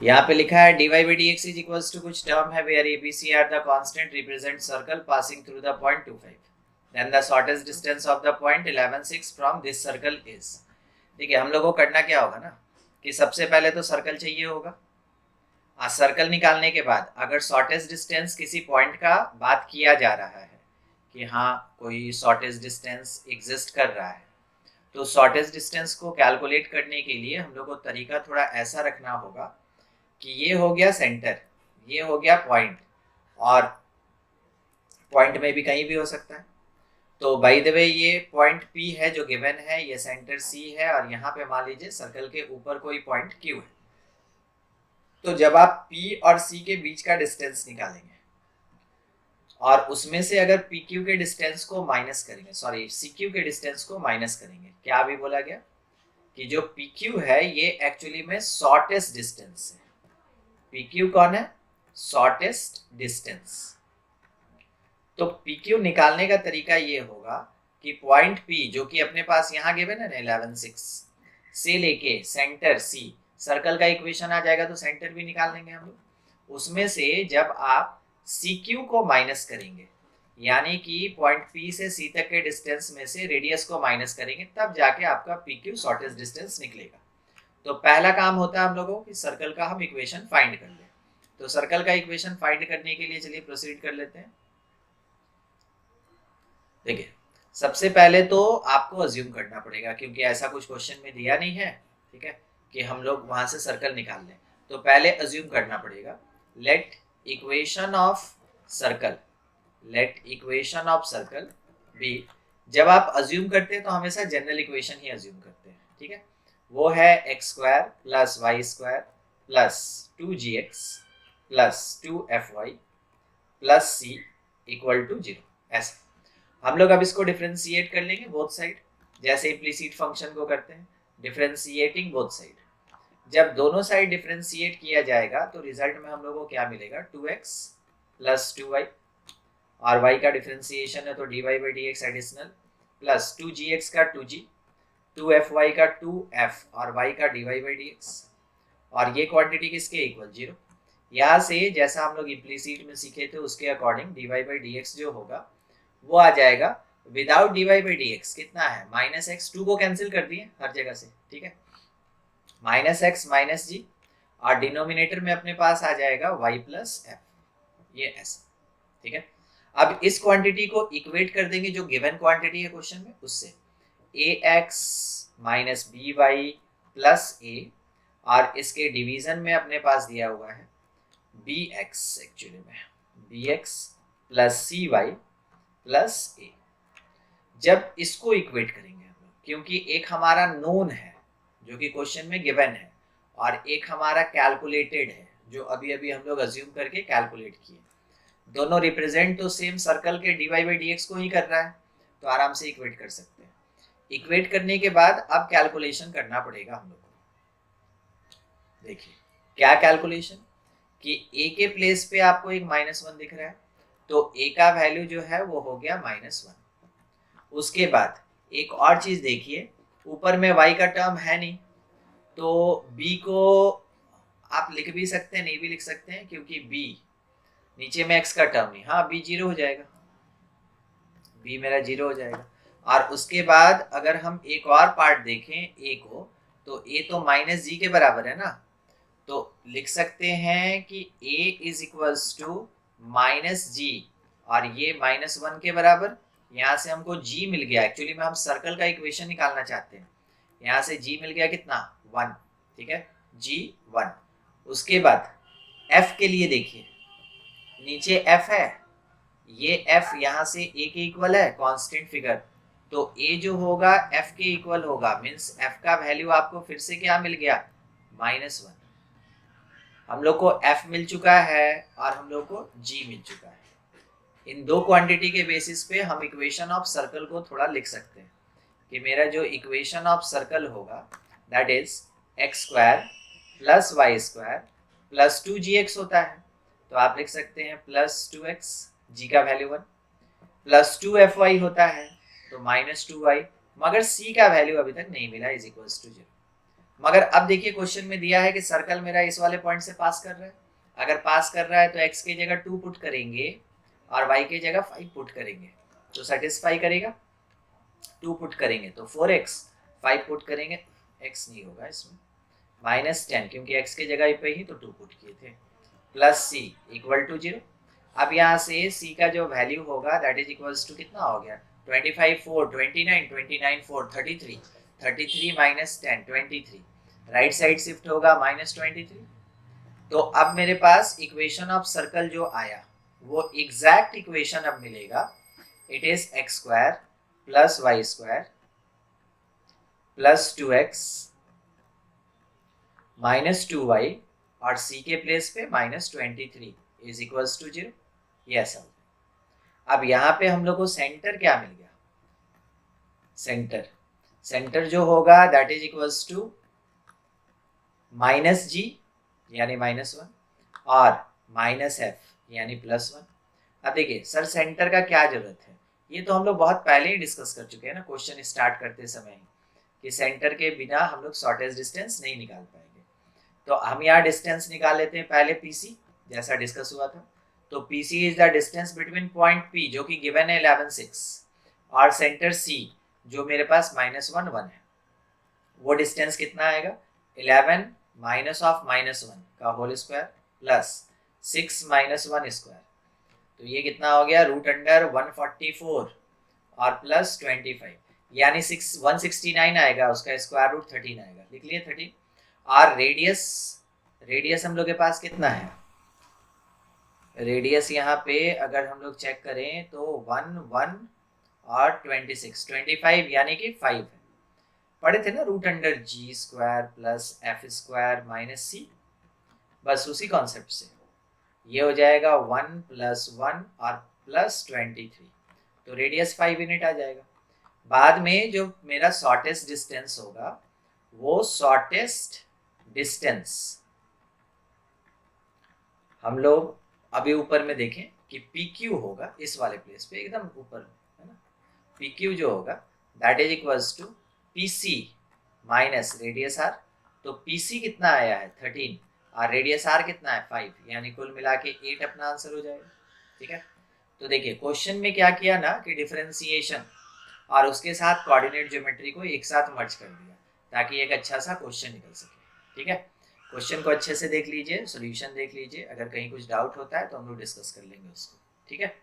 यहाँ पे लिखा है dy by dx is equals to कुछ टर्म है where abc are the constant represent circle passing through the point 25, then the shortest distance of the point 11 6 from this circle is. देखिए हम लोगों को करना क्या होगा ना कि सबसे पहले तो सर्कल चाहिए होगा। सर्कल निकालने के बाद अगर शॉर्टेस्ट डिस्टेंस किसी पॉइंट का बात किया जा रहा है कि हाँ कोई शॉर्टेस्ट डिस्टेंस एग्जिस्ट कर रहा है, तो शॉर्टेस्ट डिस्टेंस को कैलकुलेट करने के लिए हम लोग को तरीका थोड़ा ऐसा रखना होगा कि ये हो गया सेंटर, ये हो गया पॉइंट, और पॉइंट में भी कहीं भी हो सकता है। तो बाय द वे ये पॉइंट P है जो गिवन है, ये सेंटर C है, और यहाँ पे मान लीजिए सर्कल के ऊपर कोई पॉइंट Q है। तो जब आप P और C के बीच का डिस्टेंस निकालेंगे और उसमें से अगर PQ के डिस्टेंस को माइनस करेंगे, सॉरी CQ के डिस्टेंस को माइनस करेंगे, क्या अभी बोला गया कि जो PQ है ये एक्चुअली में शॉर्टेस्ट डिस्टेंस है। PQ कौन है? Shortest distance. तो PQ निकालने का तरीका ये होगा कि पॉइंट P जो कि अपने पास यहाँ गिवन है ना 11 6 से लेके सेंटर C, सर्कल का इक्वेशन आ जाएगा तो सेंटर भी निकाल लेंगे हम लोग। उसमें से जब आप CQ को माइनस करेंगे, यानी कि पॉइंट P से C तक के डिस्टेंस में से रेडियस को माइनस करेंगे, तब जाके आपका PQ शॉर्टेस्ट डिस्टेंस निकलेगा। तो पहला काम होता है हम लोगों को कि सर्कल का हम इक्वेशन फाइंड कर लें। तो सर्कल का इक्वेशन फाइंड करने के लिए चलिए प्रोसीड कर लेते हैं। देखिए सबसे पहले तो आपको अज्यूम करना पड़ेगा, क्योंकि ऐसा कुछ क्वेश्चन में दिया नहीं है, ठीक है, कि हम लोग वहां से सर्कल निकाल लें। तो पहले अज्यूम करना पड़ेगा let equation of circle, let equation of circle be. जब आप अज्यूम करते हैं तो हमेशा जनरल इक्वेशन ही अज्यूम करते हैं, ठीक है। वो है x square plus y square plus 2gx plus 2fy plus c equal to 0। ऐसा हम लोग अब इसको डिफ्रेंशिएट कर लेंगे बोथ साइड, जैसे इम्प्लीसिट फंक्शन को करते हैं, डिफ्रेंशिएटिंग बोथ साइड। जब दोनों साइड डिफ्रेंशिएट किया जाएगा तो रिजल्ट में हम लोग को क्या मिलेगा? 2x प्लस 2y, और y का डिफ्रेंशिएशन है तो dy by D x additional plus 2gx का 2g, 2fy का 2f और y का dy बाई डी एक्स, और ये क्वांटिटी किसके इक्वल? 0। यहाँ से जैसा हम लोग इम्प्लीसिट में सीखे थे उसके according dy by D x जो होगा वो आ जाएगा without dy by D x कितना है? Minus x. 2 को कैंसिल कर दिए हर जगह से, ठीक है, माइनस एक्स माइनस जी, और डिनोमिनेटर में अपने पास आ जाएगा y प्लस एफ, ये ऐसा, ठीक है। अब इस क्वांटिटी को इक्वेट कर देंगे जो गिवन क्वांटिटी है क्वेश्चन में उससे, ax minus B Y plus A, और इसके डिवीजन में अपने पास दिया हुआ है bx, एक्चुअली में bx प्लस सी वाई प्लस ए। जब इसको इक्वेट करेंगे हम लोग, क्योंकि एक हमारा नोन है जो कि क्वेश्चन में गिवन है, और एक हमारा कैलकुलेटेड है जो अभी अभी हम लोग अज्यूम करके कैलकुलेट किए, दोनों रिप्रेजेंट तो सेम सर्कल के dy बाई डी एक्स को ही कर रहा है, तो आराम से इक्वेट कर सकते हैं। इक्वेट करने के बाद अब कैलकुलेशन करना पड़ेगा हम लोग को। देखिए क्या कैलकुलेशन, कि a के प्लेस पे आपको एक -1 दिख रहा है, तो a का वैल्यू जो है वो हो गया -1। उसके बाद एक और चीज देखिए, ऊपर में y का टर्म है नहीं, तो b को आप लिख भी सकते हैं, नहीं भी लिख सकते हैं, क्योंकि b नीचे में x का टर्म नहीं, हाँ b 0 हो जाएगा, b मेरा 0 हो जाएगा। और उसके बाद अगर हम एक और पार्ट देखें a को, तो a तो माइनस जी के बराबर है ना, तो लिख सकते हैं कि a is equals to minus G, और ये -1 के बराबर। यहाँ से हमको g मिल गया, एक्चुअली में हम सर्कल का इक्वेशन निकालना चाहते हैं, यहाँ से g मिल गया कितना? 1, ठीक है, g 1। उसके बाद f के लिए देखिए, नीचे f है, ये f यहाँ से a के इक्वल है, कांस्टेंट फिगर, तो a जो होगा f के इक्वल होगा, मीन्स f का वैल्यू आपको फिर से क्या मिल गया? -1। हम लोग को f मिल चुका है और हम लोग को g मिल चुका है। इन दो क्वांटिटी के बेसिस पे हम इक्वेशन ऑफ सर्कल को थोड़ा लिख सकते हैं, कि मेरा जो इक्वेशन ऑफ सर्कल होगा that is x square plus y square plus 2gx होता है, तो आप लिख सकते हैं प्लस 2x, g का वैल्यू 1, प्लस 2fy होता है तो -2y, मगर c का वैल्यू अभी तक नहीं मिला, इज इक्वल्स टू 0। मगर अब देखिए क्वेश्चन में दिया है कि सर्कल मेरा इस वाले पॉइंट से पास कर रहा है। अगर पास कर रहा है तो x की जगह 2 पुट करेंगे और y की जगह 5 पुट करेंगे तो सेटिस्फाई करेगा। 2 पुट करेंगे तो 4x, 5 पुट करेंगे, x नहीं होगा इसमें, -10 क्योंकि x की जगह पे ही तो 2 पुट किए थे, प्लस c इक्वल टू 0। अब यहाँ से c का जो वैल्यू होगा दैट इज इक्वल्स टू कितना हो गया, 25 4 29, 29 4 33, 33 माइनस 10 23, राइट साइड शिफ्ट होगा -23। तो अब मेरे पास इक्वेशन ऑफ सर्कल जो आया वो एग्जैक्ट इक्वेशन अब मिलेगा, it is x square plus y square plus 2x minus 2y और c के प्लेस पे -23 इज इक्वल्स टू 0। यस। अब यहाँ पे हम लोग को सेंटर क्या मिल गया, सेंटर जो होगा that is equals to -g यानी -1 और -f यानी +1। अब देखिए सर सेंटर का क्या जरूरत है, ये तो हम लोग बहुत पहले ही डिस्कस कर चुके हैं ना क्वेश्चन स्टार्ट करते समय ही, कि सेंटर के बिना हम लोग शॉर्टेस्ट डिस्टेंस नहीं निकाल पाएंगे। तो हम यहाँ डिस्टेंस निकाल लेते हैं पहले PC जैसा डिस्कस हुआ था। तो PC is the distance between point P जो कि गिवन है 11 6 और सेंटर C जो मेरे पास -1 1 है। वो डिस्टेंस कितना आएगा, 11 माइनस ऑफ -1 का whole square plus 6 minus 1 square, तो ये कितना हो गया √144 और प्लस 25 यानी 169 आएगा, उसका स्क्वायर रूट 13 आएगा, लिख लिए 13। और रेडियस हम लोग के पास कितना है, रेडियस यहाँ पे अगर हम लोग चेक करें तो 1 1 और 26 25 यानी कि 5 है। पढ़े थे ना √g² plus f² minus c, बस उसी कॉन्सेप्ट से ये हो जाएगा 1 + 1 और प्लस 23, तो रेडियस 5 यूनिट आ जाएगा। बाद में जो मेरा शॉर्टेस्ट डिस्टेंस होगा वो शॉर्टेस्ट डिस्टेंस हम लोग अभी ऊपर में देखें कि PQ होगा इस वाले प्लेस पे एकदम ऊपर है ना, PQ जो होगा that is equals to PC minus radius r। तो PC कितना आया है 13 और रेडियस r कितना है 5, यानी कुल मिला के 8 अपना आंसर हो जाएगा। ठीक है, तो देखिए क्वेश्चन में क्या किया ना कि डिफरेंशिएशन और उसके साथ कोऑर्डिनेट ज्योमेट्री को एक साथ मर्ज कर दिया ताकि एक अच्छा सा क्वेश्चन निकल सके। ठीक है, क्वेश्चन को अच्छे से देख लीजिए, सॉल्यूशन देख लीजिए, अगर कहीं कुछ डाउट होता है तो हम लोग डिस्कस कर लेंगे उसको। ठीक है।